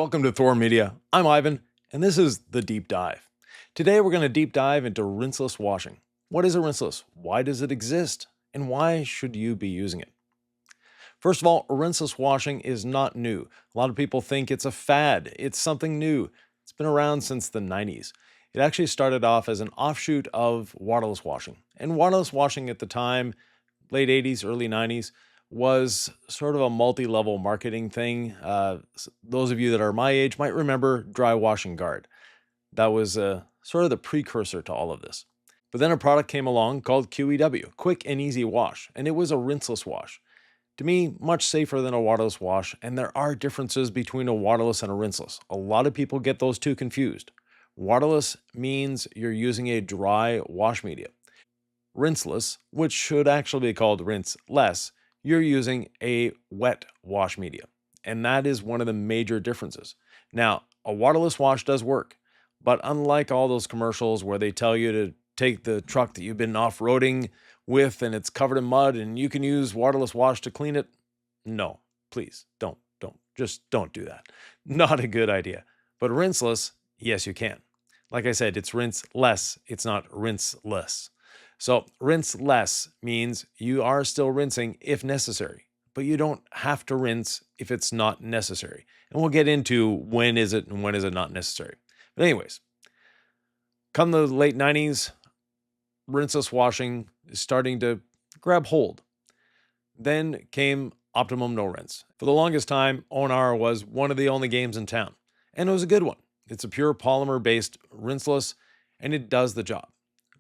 Welcome to Thor Media. I'm Ivan, and this is The Deep Dive. Today we're going to deep dive into rinseless washing. What is a rinseless? Why does it exist? And why should you be using it? First of all, rinseless washing is not new. A lot of people think it's a fad. It's something new. It's been around since the 90s. It actually started off as an offshoot of waterless washing. And waterless washing at the time, late 80s, early 90s, was sort of a multi-level marketing thing. Those of you that are my age might remember dry washing guard. That was sort of the precursor to all of this. But then a product came along called QEW, Quick and Easy Wash, and it was a rinseless wash. To me, much safer than a waterless wash, and there are differences between a waterless and a rinseless. A lot of people get those two confused. Waterless means you're using a dry wash media. Rinseless, which should actually be called rinseless, you're using a wet wash media. And that is one of the major differences. Now, a waterless wash does work, but unlike all those commercials where they tell you to take the truck that you've been off-roading with and it's covered in mud and you can use waterless wash to clean it, no, please don't do that. Not a good idea. But rinseless, yes, you can. Like I said, it's rinseless, it's not rinseless. So rinseless means you are still rinsing if necessary, but you don't have to rinse if it's not necessary. And we'll get into when is it and when is it not necessary. But anyways, come the late 90s, rinseless washing is starting to grab hold. Then came optimum no rinse. For the longest time, ONR was one of the only games in town, and it was a good one. It's a pure polymer-based rinseless, and it does the job.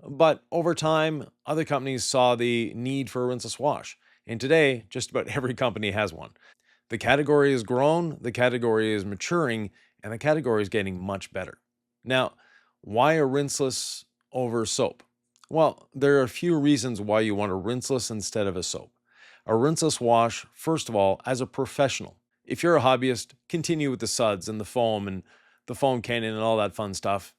But over time, other companies saw the need for a rinseless wash. And today, just about every company has one. The category has grown, the category is maturing, and the category is getting much better. Now, why a rinseless over soap? Well, there are a few reasons why you want a rinseless instead of a soap. A rinseless wash, first of all, as a professional. If you're a hobbyist, continue with the suds and the foam cannon and all that fun stuff.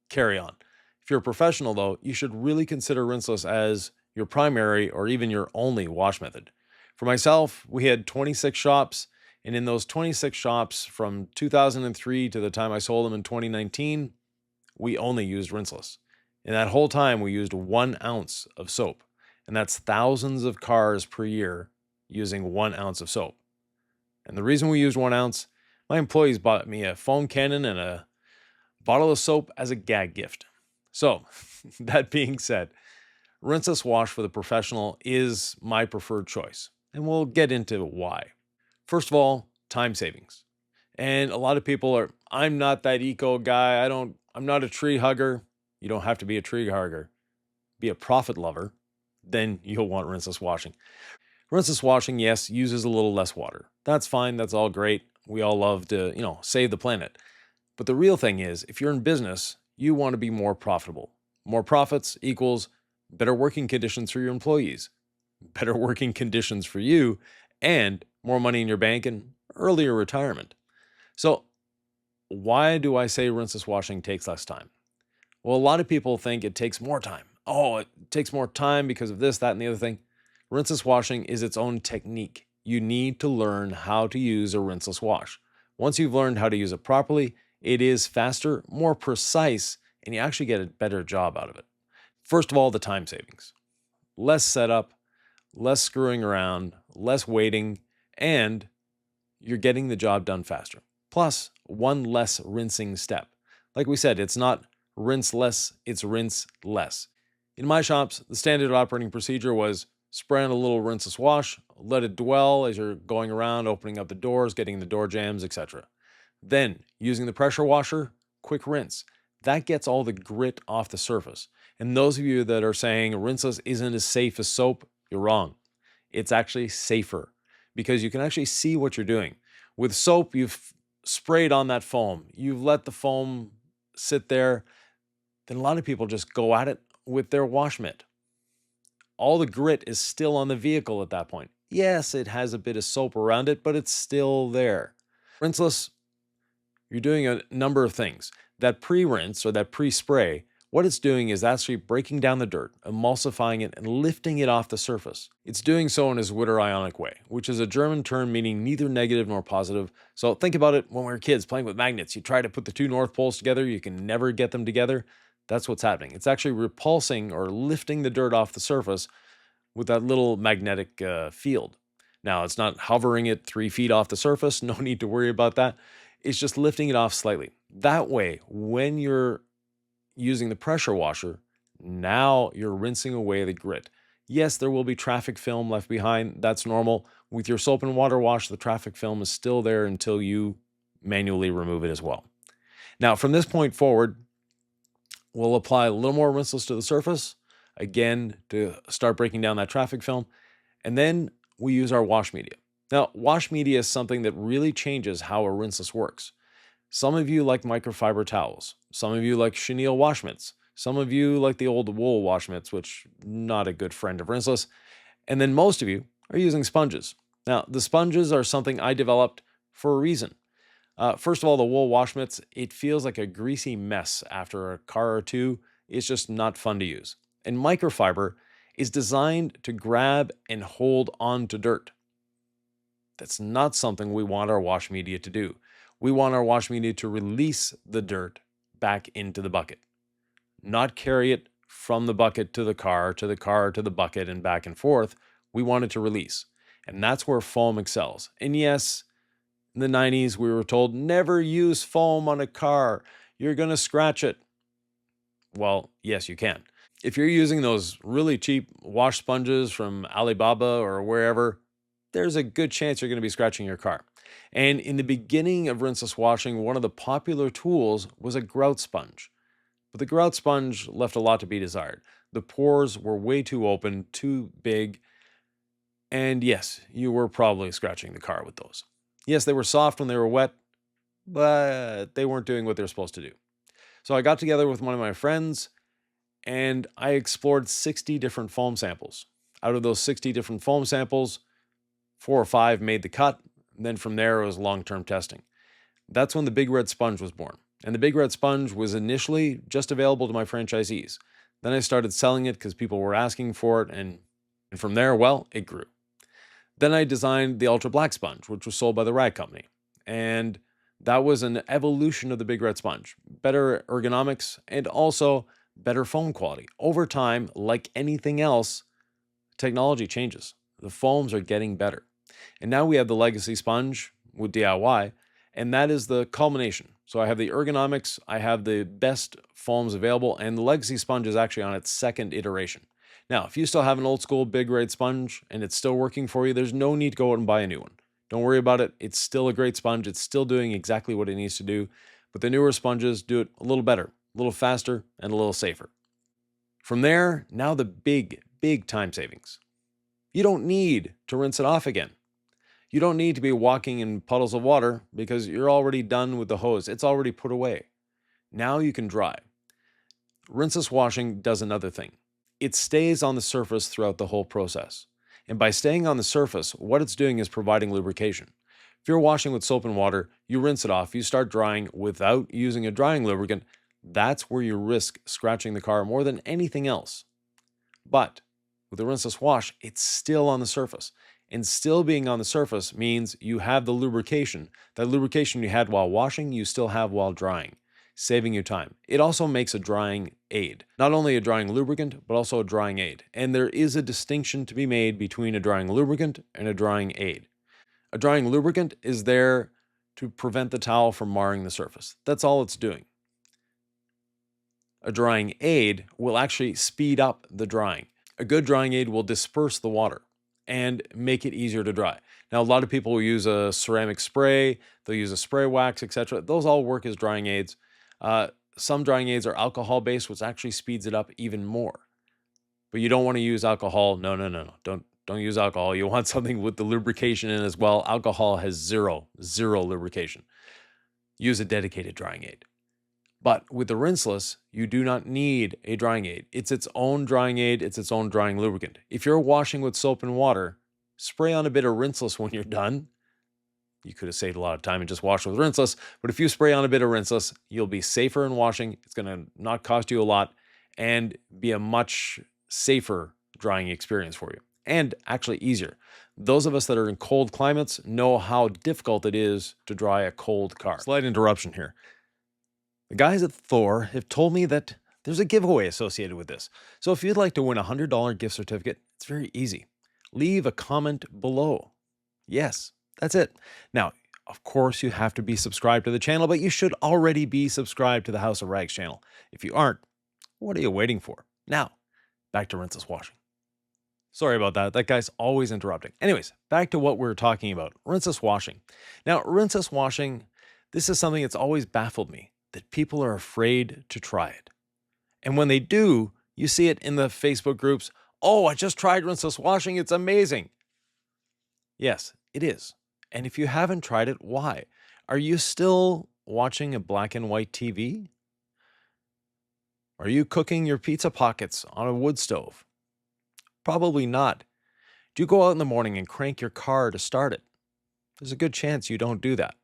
Carry on. If you're a professional, though, you should really consider rinseless as your primary or even your only wash method. For myself, we had 26 shops, and in those 26 shops from 2003 to the time I sold them in 2019, we only used rinseless. In that whole time, we used 1 ounce of soap, and that's thousands of cars per year using 1 ounce of soap. And the reason we used 1 ounce, my employees bought me a foam cannon and a bottle of soap as a gag gift. So, that being said, rinseless wash for the professional is my preferred choice, and we'll get into why. First of all, time savings. And a lot of people are, I'm not that eco guy, I'm not a tree hugger. You don't have to be a tree hugger. Be a profit lover, then you'll want rinseless washing. Rinseless washing, yes, uses a little less water. That's fine, that's all great. We all love to, save the planet. But the real thing is, if you're in business, you want to be more profitable. More profits equals better working conditions for your employees, better working conditions for you, and more money in your bank and earlier retirement. So why do I say rinseless washing takes less time? Well, a lot of people think it takes more time. Oh, it takes more time because of this, that, and the other thing. Rinseless washing is its own technique. You need to learn how to use a rinseless wash. Once you've learned how to use it properly, it is faster, more precise, and you actually get a better job out of it. First of all, the time savings. Less setup, less screwing around, less waiting, and you're getting the job done faster. Plus, 1 less rinsing step. Like we said, it's not rinseless, it's rinseless. In my shops, the standard operating procedure was spray on a little rinseless wash, let it dwell as you're going around, opening up the doors, getting the door jambs, etc. Then, using the pressure washer, quick rinse. That gets all the grit off the surface. And those of you that are saying rinseless isn't as safe as soap, you're wrong. It's actually safer because you can actually see what you're doing. With soap, you've sprayed on that foam. You've let the foam sit there. Then a lot of people just go at it with their wash mitt. All the grit is still on the vehicle at that point. Yes, it has a bit of soap around it, but it's still there. Rinseless, you're doing a number of things. That pre-rinse or that pre-spray What it's doing is actually breaking down the dirt, emulsifying it, and lifting it off the surface. It's doing so in a Zwitter-ionic way, which is a German term meaning neither negative nor positive. So think about it when we were kids playing with magnets. You try to put the two north poles together, you can never get them together. That's what's happening. It's actually repulsing or lifting the dirt off the surface with that little magnetic field. Now, it's not hovering it 3 feet off the surface. No need to worry about that. It's just lifting it off slightly. That way, when you're using the pressure washer, now you're rinsing away the grit. Yes, there will be traffic film left behind. That's normal. With your soap and water wash, the traffic film is still there until you manually remove it as well. Now, from this point forward, we'll apply a little more Rinseless to the surface, again, to start breaking down that traffic film. And then we use our wash media. Now, wash media is something that really changes how a Rinseless works. Some of you like microfiber towels. Some of you like chenille wash mitts. Some of you like the old wool wash mitts, which not a good friend of Rinseless. And then most of you are using sponges. Now, the sponges are something I developed for a reason. First of all, the wool wash mitts, it feels like a greasy mess after a car or two. It's just not fun to use. And microfiber is designed to grab and hold on to dirt. That's not something we want our wash media to do. We want our wash media to release the dirt back into the bucket, not carry it from the bucket to the car, to the car, to the bucket, and back and forth. We want it to release. And that's where foam excels. And yes, in the 90s, we were told, never use foam on a car. You're going to scratch it. Well, yes, you can. If you're using those really cheap wash sponges from Alibaba or wherever, there's a good chance you're going to be scratching your car. And in the beginning of rinseless washing, one of the popular tools was a grout sponge. But the grout sponge left a lot to be desired. The pores were way too open, too big, and yes, you were probably scratching the car with those. Yes, they were soft when they were wet, but they weren't doing what they're supposed to do. So I got together with one of my friends, and I explored 60 different foam samples. Out of those 60 different foam samples, 4 or 5 made the cut. And then from there, it was long-term testing. That's when the Big Red Sponge was born. And the Big Red Sponge was initially just available to my franchisees. Then I started selling it because people were asking for it. And from there, well, it grew. Then I designed the Ultra Black Sponge, which was sold by the Rag Company. And that was an evolution of the Big Red Sponge. Better ergonomics and also better foam quality. Over time, like anything else, technology changes. The foams are getting better. And now we have the Legacy Sponge with DIY, and that is the culmination. So I have the ergonomics, I have the best foams available, and the Legacy Sponge is actually on its second iteration. Now, if you still have an old school Big Red Sponge and it's still working for you, there's no need to go out and buy a new one. Don't worry about it. It's still a great sponge. It's still doing exactly what it needs to do. But the newer sponges do it a little better, a little faster, and a little safer. From there, now the big time savings. You don't need to rinse it off again. You don't need to be walking in puddles of water because you're already done with the hose. It's already put away. Now you can dry. Rinseless washing does another thing. It stays on the surface throughout the whole process. And by staying on the surface, what it's doing is providing lubrication. If you're washing with soap and water, you rinse it off, you start drying without using a drying lubricant, that's where you risk scratching the car more than anything else. But with a rinseless wash, it's still on the surface. And still being on the surface means you have the lubrication. That lubrication you had while washing, you still have while drying, saving you time. It also makes a drying aid. Not only a drying lubricant, but also a drying aid. And there is a distinction to be made between a drying lubricant and a drying aid. A drying lubricant is there to prevent the towel from marring the surface. That's all it's doing. A drying aid will actually speed up the drying. A good drying aid will disperse the water and make it easier to dry. Now, a lot of people will use a ceramic spray, they'll use a spray wax, etc. Those all work as drying aids. Some drying aids are alcohol-based, which actually speeds it up even more. But you don't want to use alcohol. No. Don't use alcohol. You want something with the lubrication in as well. Alcohol has zero lubrication. Use a dedicated drying aid. But with the rinseless, you do not need a drying aid. It's its own drying aid. It's its own drying lubricant. If you're washing with soap and water, spray on a bit of rinseless when you're done. You could have saved a lot of time and just washed with rinseless. But if you spray on a bit of rinseless, you'll be safer in washing. It's going to not cost you a lot. and be a much safer drying experience for you, and actually easier. Those of us that are in cold climates know how difficult it is to dry a cold car. Slight interruption here. The guys at Thor have told me that there's a giveaway associated with this. So if you'd like to win a $100 gift certificate, it's very easy. Leave a comment below. Yes, that's it. Now, of course, you have to be subscribed to the channel, but you should already be subscribed to the House of Rags channel. If you aren't, what are you waiting for? Now, back to rinseless washing. Sorry about that. That guy's always interrupting. Anyways, back to what we were talking about, rinseless washing. Now, rinseless washing, this is something that's always baffled me, that people are afraid to try it. And when they do, you see it in the Facebook groups. Oh, I just tried rinseless washing. It's amazing. Yes, it is. And if you haven't tried it, why? Are you still watching a black and white TV? Are you cooking your pizza pockets on a wood stove? Probably not. Do you go out in the morning and crank your car to start it? There's a good chance you don't do that.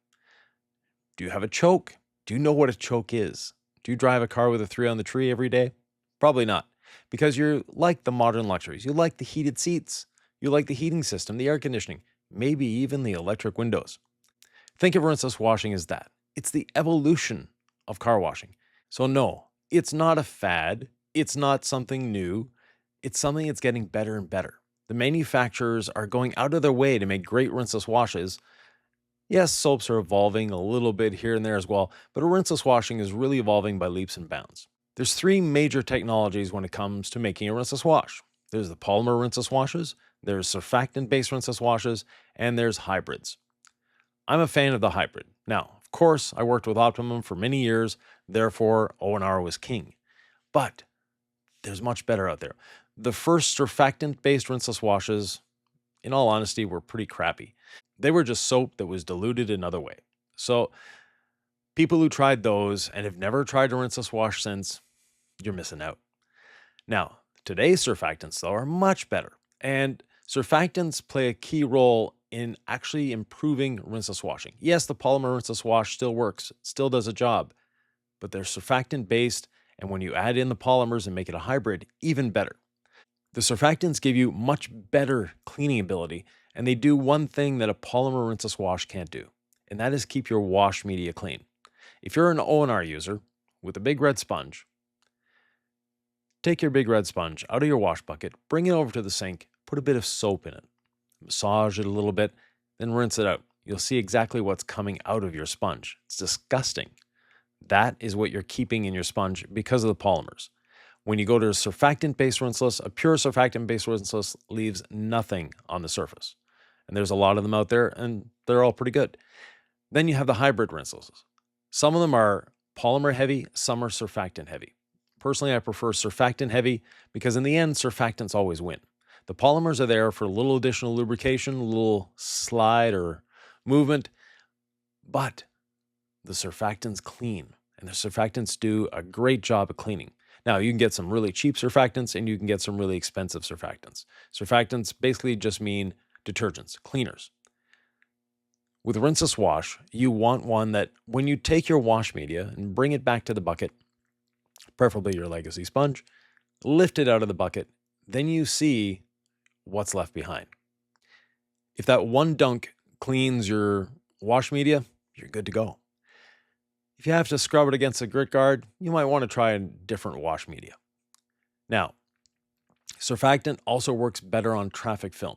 Do you have a choke? Do you know what a choke is? Do you drive a car with a 3 on the tree every day? Probably not, because you like the modern luxuries. You like the heated seats. You like the heating system, the air conditioning, maybe even the electric windows. Think of rinseless washing as that. It's the evolution of car washing. So no, it's not a fad. It's not something new. It's something that's getting better and better. The manufacturers are going out of their way to make great rinseless washes. Yes, soaps are evolving a little bit here and there as well, but rinseless washing is really evolving by leaps and bounds. There's 3 major technologies when it comes to making a rinseless wash. There's the polymer rinseless washes, there's surfactant-based rinseless washes, and there's hybrids. I'm a fan of the hybrid. Now, of course, I worked with Optimum for many years, therefore O&R was king. But there's much better out there. The first surfactant-based rinseless washes, in all honesty, were pretty crappy. They were just soap that was diluted another way. So people who tried those and have never tried a rinseless wash since, you're missing out. Now, today's surfactants, though, are much better. And surfactants play a key role in actually improving rinseless washing. Yes, the polymer rinseless wash still works, still does a job, but they're surfactant-based, and when you add in the polymers and make it a hybrid, even better. The surfactants give you much better cleaning ability, and they do one thing that a polymer rinseless wash can't do, and that is keep your wash media clean. If you're an O&R user with a big red sponge, take your big red sponge out of your wash bucket, bring it over to the sink, put a bit of soap in it, massage it a little bit, then rinse it out. You'll see exactly what's coming out of your sponge. It's disgusting. That is what you're keeping in your sponge because of the polymers. When you go to a surfactant-based rinseless, a pure surfactant-based rinseless leaves nothing on the surface. And there's a lot of them out there, and they're all pretty good. Then you have the hybrid rinselesses. Some of them are polymer heavy, some are surfactant heavy. Personally, I prefer surfactant heavy because in the end, surfactants always win. The polymers are there for a little additional lubrication, a little slide or movement, but the surfactants clean, and the surfactants do a great job of cleaning. Now, you can get some really cheap surfactants and you can get some really expensive surfactants. Surfactants basically just mean detergents, cleaners. With rinseless wash, you want one that when you take your wash media and bring it back to the bucket, preferably your legacy sponge, lift it out of the bucket, then you see what's left behind. If that one dunk cleans your wash media, you're good to go. If you have to scrub it against a grit guard, you might want to try a different wash media. Now, surfactant also works better on traffic film.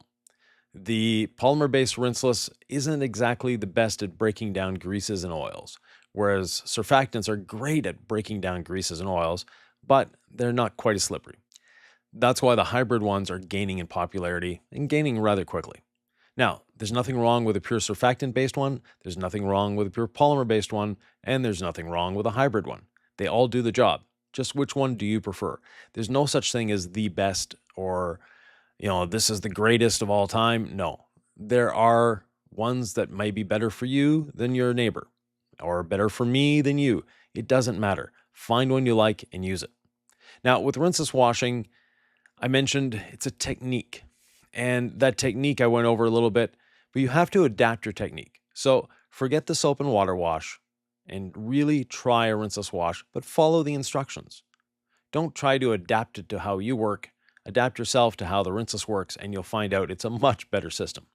The polymer-based rinseless isn't exactly the best at breaking down greases and oils, whereas surfactants are great at breaking down greases and oils, but they're not quite as slippery. That's why the hybrid ones are gaining in popularity and gaining rather quickly. Now, there's nothing wrong with a pure surfactant-based one, there's nothing wrong with a pure polymer-based one, and there's nothing wrong with a hybrid one. They all do the job. Just which one do you prefer? There's no such thing as the best or, this is the greatest of all time. No. There are ones that may be better for you than your neighbor, or better for me than you. It doesn't matter. Find one you like and use it. Now, with rinseless washing, I mentioned it's a technique. And that technique I went over a little bit, but you have to adapt your technique. So forget the soap and water wash and really try a rinseless wash, but follow the instructions. Don't try to adapt it to how you work. Adapt yourself to how the Rinseless works, and you'll find out it's a much better system.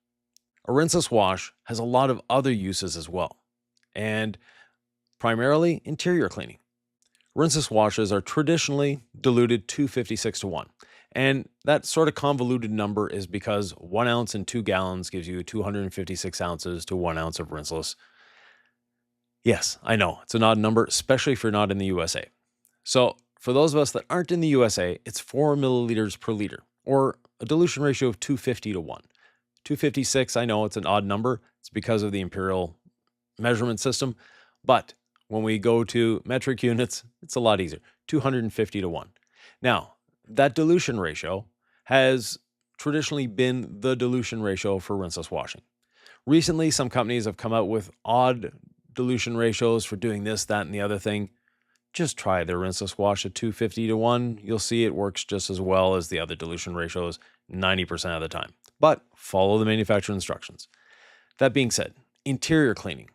A Rinseless wash has a lot of other uses as well, and primarily interior cleaning. Rinseless washes are traditionally diluted 256 to 1. And that sort of convoluted number is because 1 ounce in 2 gallons gives you 256 ounces to 1 ounce of Rinseless. Yes, I know, it's an odd number, especially if you're not in the USA. So for those of us that aren't in the USA, it's 4 milliliters per liter, or a dilution ratio of 250 to 1. 256, I know it's an odd number. It's because of the imperial measurement system. But when we go to metric units, it's a lot easier, 250 to 1. Now, that dilution ratio has traditionally been the dilution ratio for rinseless washing. Recently, some companies have come out with odd dilution ratios for doing this, that, and the other thing. Just try the rinseless wash at 250 to 1. You'll see it works just as well as the other dilution ratios 90% of the time. But follow the manufacturer instructions. That being said, interior cleaning.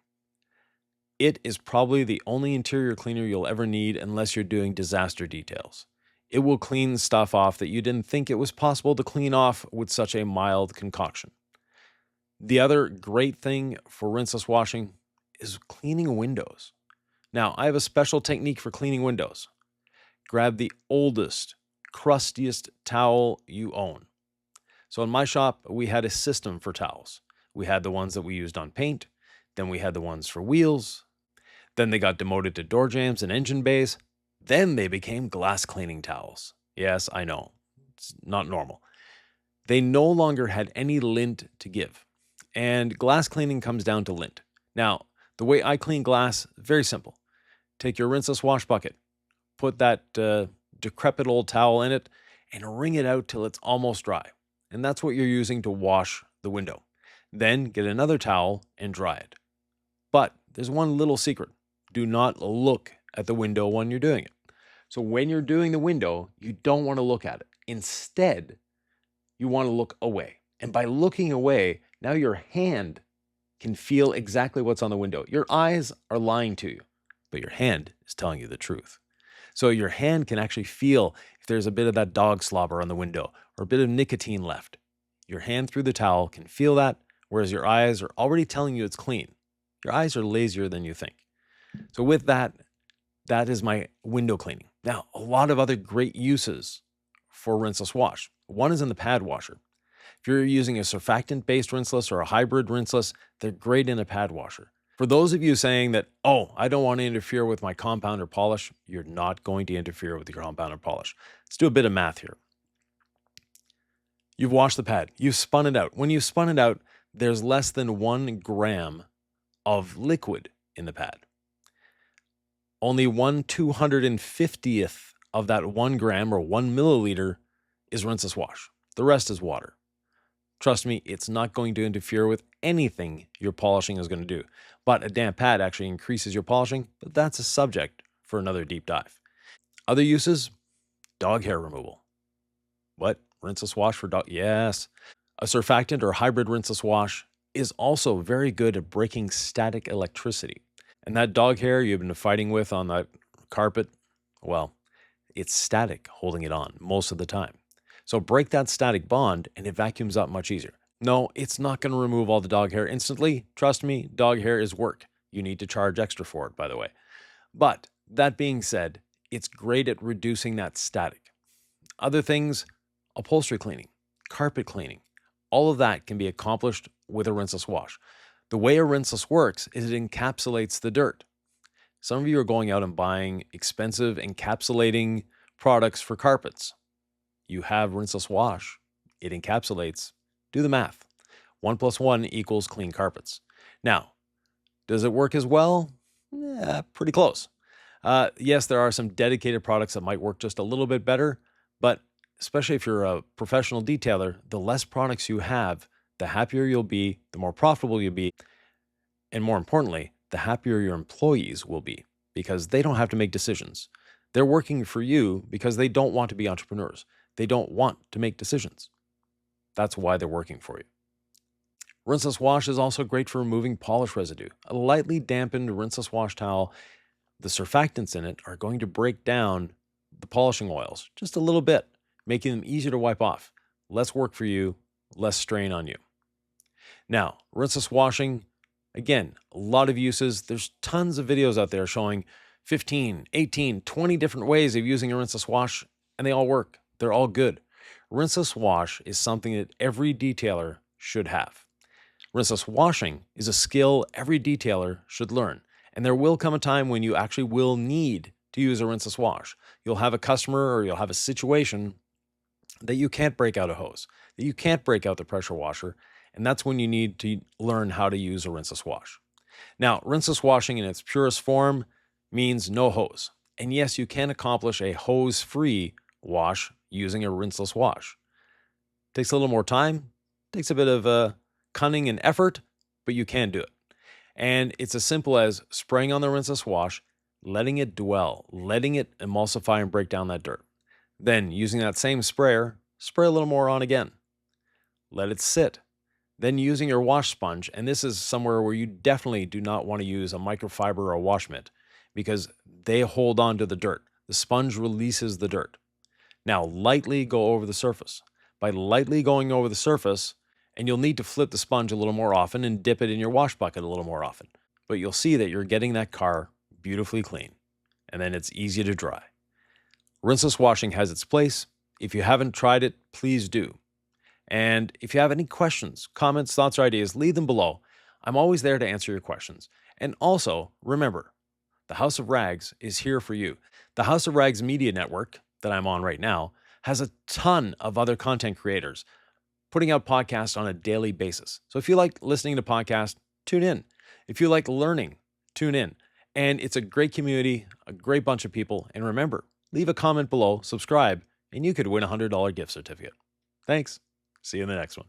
It is probably the only interior cleaner you'll ever need unless you're doing disaster details. It will clean stuff off that you didn't think it was possible to clean off with such a mild concoction. The other great thing for rinseless washing is cleaning windows. Now, I have a special technique for cleaning windows. Grab the oldest, crustiest towel you own. So in my shop, we had a system for towels. We had the ones that we used on paint. Then we had the ones for wheels. Then they got demoted to door jambs and engine bays. Then they became glass cleaning towels. Yes, I know. It's not normal. They no longer had any lint to give. And glass cleaning comes down to lint. Now, the way I clean glass, very simple. Take your rinseless wash bucket, put that decrepit old towel in it, and wring it out till it's almost dry. And that's what you're using to wash the window. Then get another towel and dry it. But there's one little secret. Do not look at the window when you're doing it. So when you're doing the window, you don't want to look at it. Instead, you want to look away. And by looking away, now your hand can feel exactly what's on the window. Your eyes are lying to you, but your hand is telling you the truth. So your hand can actually feel if there's a bit of that dog slobber on the window or a bit of nicotine left. Your hand through the towel can feel that, whereas your eyes are already telling you it's clean. Your eyes are lazier than you think. So with that, that is my window cleaning. Now, a lot of other great uses for rinseless wash. One is in the pad washer. If you're using a surfactant-based rinseless or a hybrid rinseless, they're great in a pad washer. For those of you saying that, oh, I don't want to interfere with my compound or polish, you're not going to interfere with your compound or polish. Let's do a bit of math here. You've washed the pad. You've spun it out. When you've spun it out, there's less than 1 gram of liquid in the pad. Only 1/250th of that 1 gram or 1 milliliter is rinseless wash. The rest is water. Trust me, it's not going to interfere with anything your polishing is going to do. But a damp pad actually increases your polishing, but that's a subject for another deep dive. Other uses, dog hair removal. What? Rinseless wash for dog? Yes. A surfactant or hybrid rinseless wash is also very good at breaking static electricity. And that dog hair you've been fighting with on that carpet, well, it's static holding it on most of the time. So break that static bond and it vacuums up much easier. No, it's not going to remove all the dog hair instantly. Trust me, dog hair is work. You need to charge extra for it, by the way. But that being said, it's great at reducing that static. Other things, upholstery cleaning, carpet cleaning, all of that can be accomplished with a rinseless wash. The way a rinseless works is it encapsulates the dirt. Some of you are going out and buying expensive encapsulating products for carpets. You have rinseless wash. It encapsulates. Do the math. 1 + 1 = clean carpets. Now, does it work as well? Yeah, pretty close. Yes, there are some dedicated products that might work just a little bit better, but especially if you're a professional detailer, the less products you have, the happier you'll be, the more profitable you'll be, and more importantly, the happier your employees will be because they don't have to make decisions. They're working for you because they don't want to be entrepreneurs. They don't want to make decisions. That's why they're working for you. Rinseless wash is also great for removing polish residue. A lightly dampened rinseless wash towel, the surfactants in it are going to break down the polishing oils just a little bit, making them easier to wipe off. Less work for you, less strain on you. Now, rinseless washing, again, a lot of uses. There's tons of videos out there showing 15, 18, 20 different ways of using a rinseless wash, and they all work. They're all good. Rinseless wash is something that every detailer should have. Rinseless washing is a skill every detailer should learn, and there will come a time when you actually will need to use a rinseless wash. You'll have a customer or you'll have a situation that you can't break out a hose, that you can't break out the pressure washer, and that's when you need to learn how to use a rinseless wash. Now, rinseless washing in its purest form means no hose. And yes, you can accomplish a hose-free wash using a rinseless wash. Takes a little more time, takes a bit of cunning and effort, but you can do it. And it's as simple as spraying on the rinseless wash, letting it dwell, letting it emulsify and break down that dirt. Then, using that same sprayer, spray a little more on again. Let it sit. Then using your wash sponge, and this is somewhere where you definitely do not want to use a microfiber or a wash mitt because they hold on to the dirt. The sponge releases the dirt. Now, lightly go over the surface. By lightly going over the surface, and you'll need to flip the sponge a little more often and dip it in your wash bucket a little more often. But you'll see that you're getting that car beautifully clean, and then it's easy to dry. Rinseless washing has its place. If you haven't tried it, please do. And if you have any questions, comments, thoughts, or ideas, leave them below. I'm always there to answer your questions. And also, remember, the House of Rags is here for you. The House of Rags Media Network that I'm on right now has a ton of other content creators putting out podcasts on a daily basis. So if you like listening to podcasts, tune in. If you like learning, tune in. And it's a great community, a great bunch of people. And remember, leave a comment below, subscribe, and you could win a $100 gift certificate. Thanks. See you in the next one.